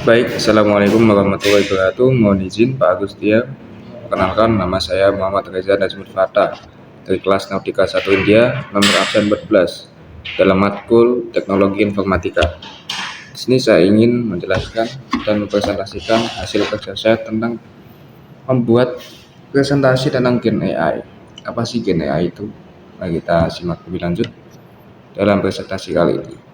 Baik, Assalamualaikum warahmatullahi wabarakatuh. Mohon izin Pak Agustia. Perkenalkan, nama saya Muhammad Reza Najmul Fatah dari kelas Nautika 1 India, nomor absen 14 dalam matkul Teknologi Informatika. Di sini saya ingin menjelaskan dan mempresentasikan hasil kerja saya tentang membuat presentasi tentang Gen AI. Apa sih Gen AI itu? Mari kita simak lebih lanjut dalam presentasi kali ini.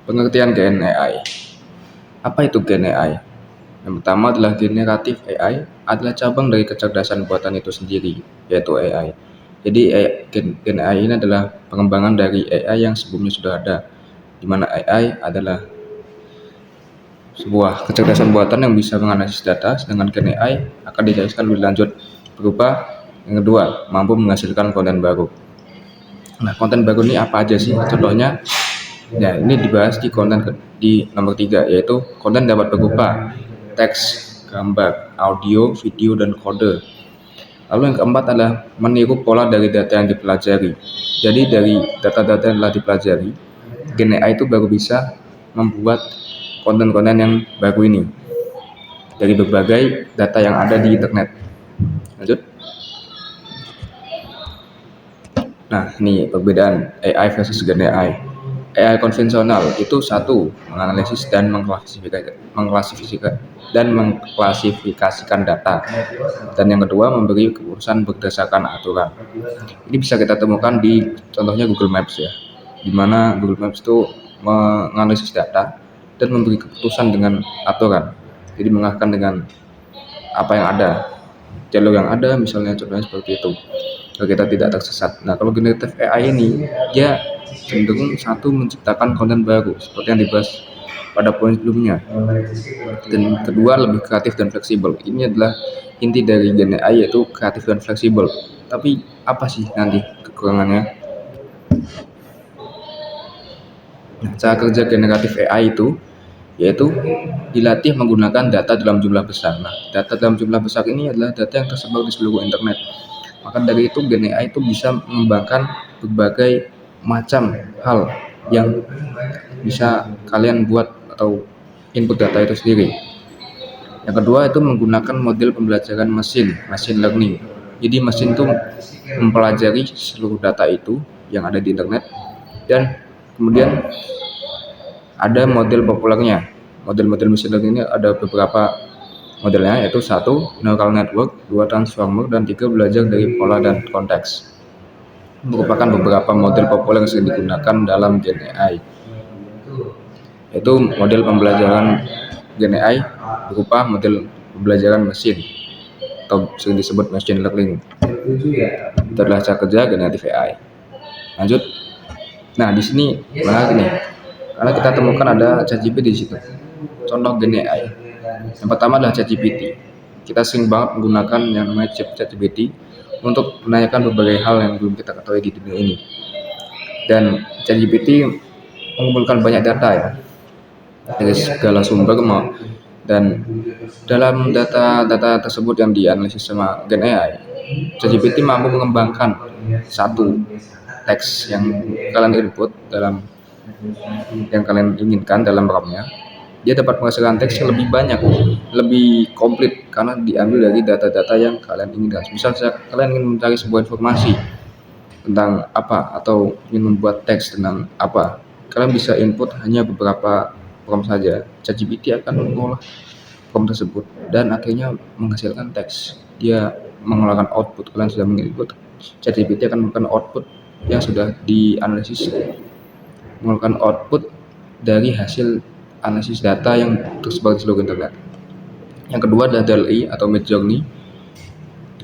Pengertian Gen AI. Apa itu Gen AI? Yang pertama adalah generatif AI adalah cabang dari kecerdasan buatan itu sendiri, yaitu AI. Jadi Gen AI ini adalah pengembangan dari AI yang sebelumnya sudah ada, di mana AI adalah sebuah kecerdasan buatan yang bisa menganalisis data, sedangkan Gen AI akan dijelaskan lebih lanjut berupa yang kedua, mampu menghasilkan konten baru. Nah, konten baru ini apa aja sih? Contohnya, ya ini dibahas di nomor 3, yaitu konten dapat berupa teks, gambar, audio, video, dan kode. Lalu yang keempat adalah meniru pola dari data yang dipelajari. Jadi dari data-data yang telah dipelajari, Gen AI itu baru bisa membuat konten-konten yang baru ini dari berbagai data yang ada di internet. Lanjut. Nah, ini perbedaan AI versus Gen AI. AI konvensional itu satu, menganalisis dan mengklasifikasikan data, dan yang kedua memberi keputusan berdasarkan aturan. Ini bisa kita temukan di contohnya Google Maps ya, di mana Google Maps itu menganalisis data dan memberi keputusan dengan aturan, jadi mengarahkan dengan apa yang ada, jalur yang ada misalnya, contohnya seperti itu, agar kita tidak tersesat. Nah, kalau generatif AI ini dia cenderung satu, menciptakan konten baru seperti yang dibahas pada poin sebelumnya, dan kedua lebih kreatif dan fleksibel. Ini adalah inti dari Gen AI, yaitu kreatif dan fleksibel. Tapi apa sih nanti kekurangannya? Nah, cara kerja generatif AI itu yaitu dilatih menggunakan data dalam jumlah besar. Nah, data dalam jumlah besar ini adalah data yang tersebar di seluruh internet. Maka dari itu Gen AI itu bisa mengembangkan berbagai macam hal yang bisa kalian buat atau input data itu sendiri. Yang kedua itu menggunakan model pembelajaran machine learning. Jadi mesin itu mempelajari seluruh data itu yang ada di internet, dan kemudian ada model populernya. Model-model machine learning ini ada beberapa modelnya, yaitu satu, neural network, dua, transformer, dan tiga, belajar dari pola dan konteks. Merupakan beberapa model populer yang sering digunakan dalam Gen AI, yaitu model pembelajaran Gen AI berupa model pembelajaran mesin atau sering disebut machine learning. Itu adalah cara kerja generatif AI. Lanjut. Nah, di sini menarik nih, karena kita temukan ada ChatGPT di situ. Contoh Gen AI. Yang pertama adalah ChatGPT. Kita sering banget menggunakan yang namanya ChatGPT untuk menanyakan berbagai hal yang belum kita ketahui di dunia ini. Dan ChatGPT mengumpulkan banyak data ya, dari segala sumber, dan dalam data-data tersebut yang dianalisis sama Gen AI, ChatGPT mampu mengembangkan satu teks yang kalian input dalam yang kalian inginkan dalam prompt-nya. Dia dapat menghasilkan teks yang lebih banyak, lebih komplit, karena diambil dari data-data yang kalian inginkan. Misal kalian ingin mencari sebuah informasi tentang apa, atau ingin membuat teks tentang apa, kalian bisa input hanya beberapa prompt saja. ChatGPT akan mengolah prompt tersebut dan akhirnya menghasilkan teks. Dia mengeluarkan output. Kalian sudah menginput, ChatGPT akan mengeluarkan output yang sudah dianalisis, mengeluarkan output dari hasil analisis data yang tersebar di seluruh internet. Yang kedua adalah DALL-E atau Midjourney.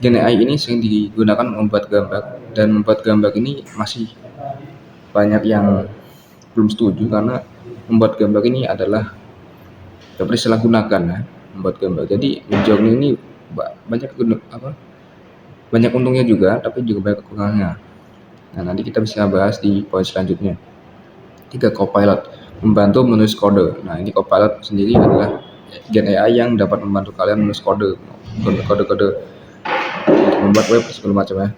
Gen AI ini sering digunakan membuat gambar, dan membuat gambar ini masih banyak yang belum setuju, karena membuat gambar ini adalah dapat disalahgunakan ya, membuat gambar. Jadi Midjourney ini banyak untungnya juga, tapi juga banyak kekurangannya. Nah, nanti kita bisa bahas di poin selanjutnya. 3, Copilot, membantu menulis kode. Nah, ini Copilot sendiri adalah Gen AI yang dapat membantu kalian menulis kode untuk membuat web segala macam ya.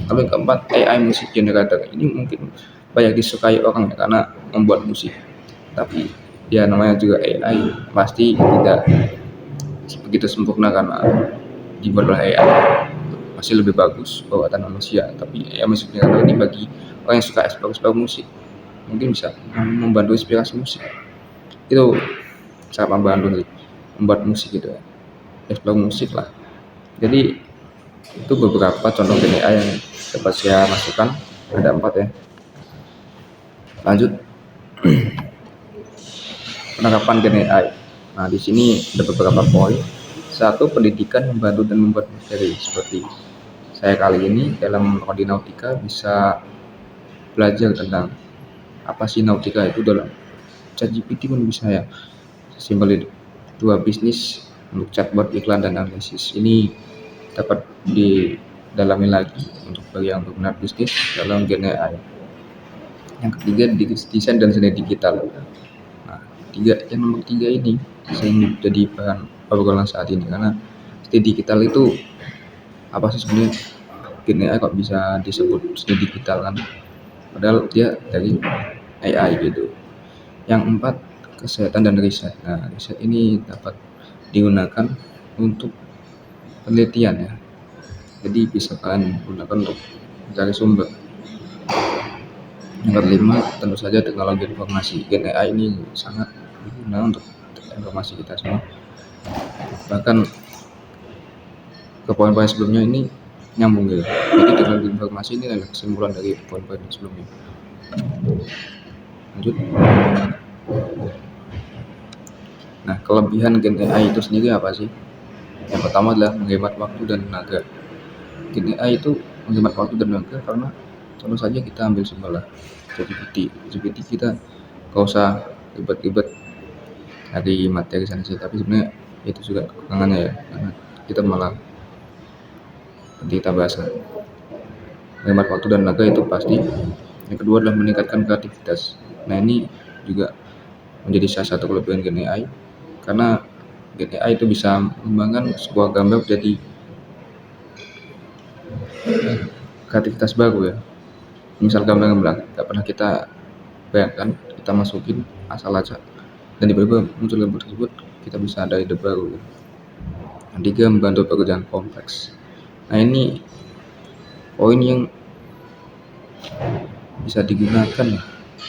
Lalu yang keempat, AI Music Generator. Ini mungkin banyak disukai orang ya karena membuat musik. Tapi ya namanya juga AI, pasti tidak begitu sempurna karena dibuat oleh AI. Masih lebih bagus buatan manusia. Tapi AI Music Generator ini bagi orang yang suka eksplor musik, mungkin bisa membantu inspirasi musik. Itu sangat membantu nih, membuat musik gitu ya, eksplor musik lah. Jadi itu beberapa contoh Gen AI yang dapat saya masukkan, ada 4 ya. Lanjut, penerapan Gen AI. Nah, di sini ada beberapa poin. Satu, pendidikan membantu dan membuat materi. Seperti saya kali ini dalam prodi nautika bisa belajar tentang apa sih nautika itu dalam ChatGPT pun bisa ya. Simpel itu. Dua, bisnis untuk chatbot, iklan, dan analisis. Ini dapat didalami lagi untuk yang benar bisnis dalam Gen AI. Yang ketiga, desain dan seni digital. Nah, yang nomor 3 ini sering jadi bahan obrolan saat ini karena seni digital itu apa sih sebenarnya? Gen AI kok bisa disebut seni digital kan? Padahal dia dari AI gitu. Yang 4, kesehatan dan riset. Nah, riset ini dapat digunakan untuk penelitian ya. Jadi bisa kalian gunakan untuk mencari sumber. Yang kelima, tentu saja teknologi informasi. Gen AI ini sangat berguna untuk informasi kita semua. Bahkan ke poin-poin sebelumnya ini nyambung gitu. Jadi teknologi informasi ini adalah kesimpulan dari poin-poin sebelumnya. Lanjut. Nah, kelebihan Gen AI itu sendiri apa sih? Yang pertama adalah menghemat waktu dan tenaga. Gen AI itu menghemat waktu dan tenaga karena tentu saja kita ambil sebelah GPT kita gak usah ribet-ribet cari materi sana sini, tapi sebenarnya itu juga kekurangannya ya, karena kita malah nanti kita bahas. Menghemat waktu dan tenaga itu pasti. Yang kedua adalah meningkatkan kreativitas. Nah, ini juga menjadi salah satu kelebihan Gen AI karena Gen AI itu bisa mengembangkan sebuah gambar jadi kreativitas baru ya. Misal gambar yang gak pernah kita bayangkan, kita masukin asal aja dan tiba-tiba muncul gambar tersebut, kita bisa ada ide baru. Yang tiga, membantu pekerjaan kompleks. Nah, ini poin yang bisa digunakan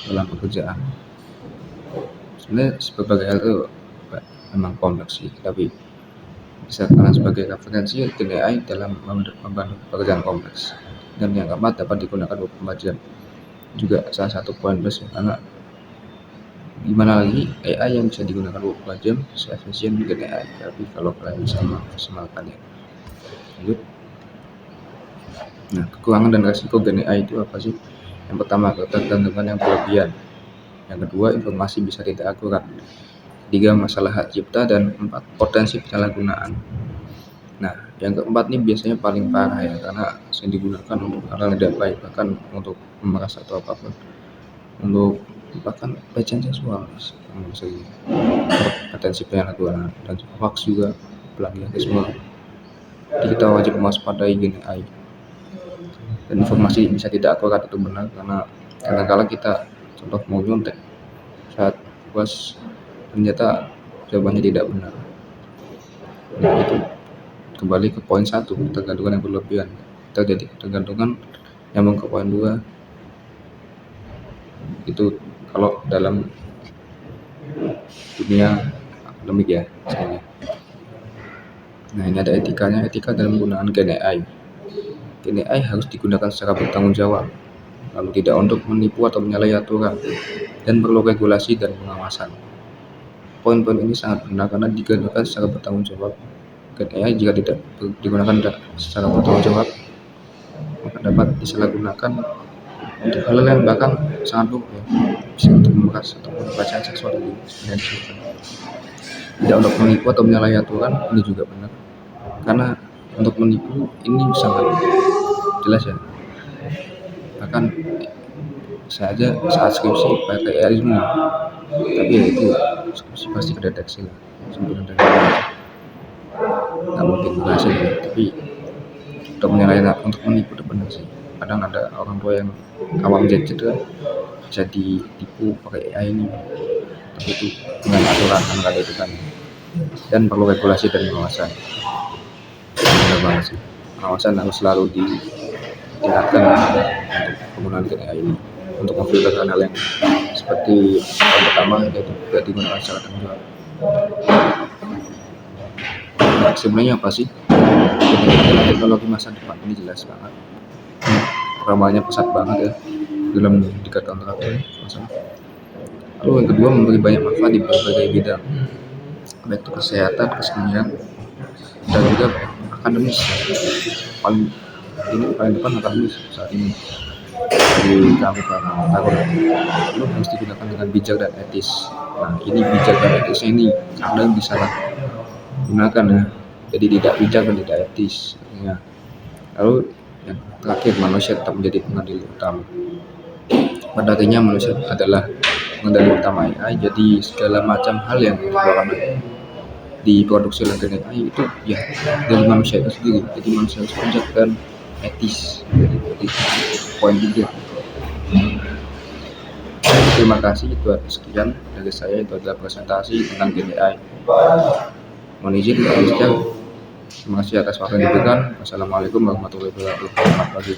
dalam pekerjaan. Sebenarnya berbagai hal itu memang kompleks sih, tapi bisa kalian sebagai referensi Gen AI dalam membantu pekerjaan kompleks. Dan yang keempat, dapat digunakan untuk pembelajaran, juga salah satu poin plus ya, karena gimana lagi AI yang bisa digunakan untuk pelajaran se-efisien Gen AI, tapi kalau kalian bisa memaksimalkannya. Lanjut. Nah, kekurangan dan resiko Gen AI itu apa sih? Yang pertama, ketergantungan yang berlebihan. Yang kedua, informasi bisa tidak akurat. Tiga, masalah hak cipta. Dan 4, potensi penyalahgunaan. Nah, yang keempat ini biasanya paling parah ya, karena sering digunakan untuk hal yang tidak baik, bahkan untuk memeras atau apapun, untuk bahkan pelecehan seksual, potensi penyalahgunaan, dan hoax juga, plagiarisme. Jadi kita wajib mewaspadai Gen AI. Dan informasi bisa tidak akurat atau benar karena kadang-kala kita contoh mau nyontek saat puas ternyata jawabannya tidak benar. Nah, itu kembali ke poin 1, ketergantungan yang berlebihan. Terjadi ketergantungan, nyambung ke poin 2, itu kalau dalam dunia akademik ya misalnya. Nah, ini ada etikanya, etika dalam penggunaan Gen AI. Gen AI harus digunakan secara bertanggung jawab, lalu tidak untuk menipu atau menyalahi aturan, dan perlu regulasi dan pengawasan. Poin-poin ini sangat benar karena digunakan secara bertanggung jawab. Gen AI jika tidak digunakan secara bertanggung jawab, maka dapat disalahgunakan untuk hal yang bahkan sangat buruk ya, bisa untuk memeras atau pelecehan seksual dan tidak untuk menipu atau menyalahi aturan. Ini juga benar karena untuk menipu ini sangat jelas ya, bahkan saya aja saat skripsi pakai AI semua, tapi ya itu skripsi pasti kedeteksi lah, sempurna dan nggak mungkin berhasil ya. Tapi untuk menyalahkan untuk menipu itu benar sih. Kadang ada orang tua yang awam gadget kan bisa ditipu pakai AI ini, tapi itu dengan aturan kan nggak ada itu kan, dan perlu regulasi dan pengawasan. Benar banget sih, pengawasan harus selalu ditingkatkan untuk penggunaan AI ini untuk memfilterkan hal yang seperti yang pertama yaitu tidak digunakan secara tanggung jawab. Nah, sebenarnya apa sih teknologi masa depan ini? Jelas banget perkembangannya pesat banget ya dalam 3 tahun terakhir. Lalu yang kedua, memberi banyak manfaat di berbagai bidang, baik itu kesehatan, kesenian, dan juga akademis. Paling depan akademis saat ini di kami para tahun itu harus digunakan dengan bijak dan etis. Nah, ini bijak dan etisnya ini kadang disalahgunakan ya, jadi tidak bijak dan tidak etis ya. Lalu yang terakhir, manusia tetap menjadi pengadil utama. Pada akhirnya manusia adalah pengendali utama AI, jadi segala macam hal yang diproduksi oleh AI itu ya dari manusia itu sendiri. Jadi manusia harus bijak dan etis. Jadi poin 3. Terima kasih, itu sekian dari saya. Itu adalah presentasi tentang AI. Mohon izin Pak Rizal. Terima kasih atas waktu yang diberikan. Wassalamualaikum warahmatullahi wabarakatuh. Selamat pagi.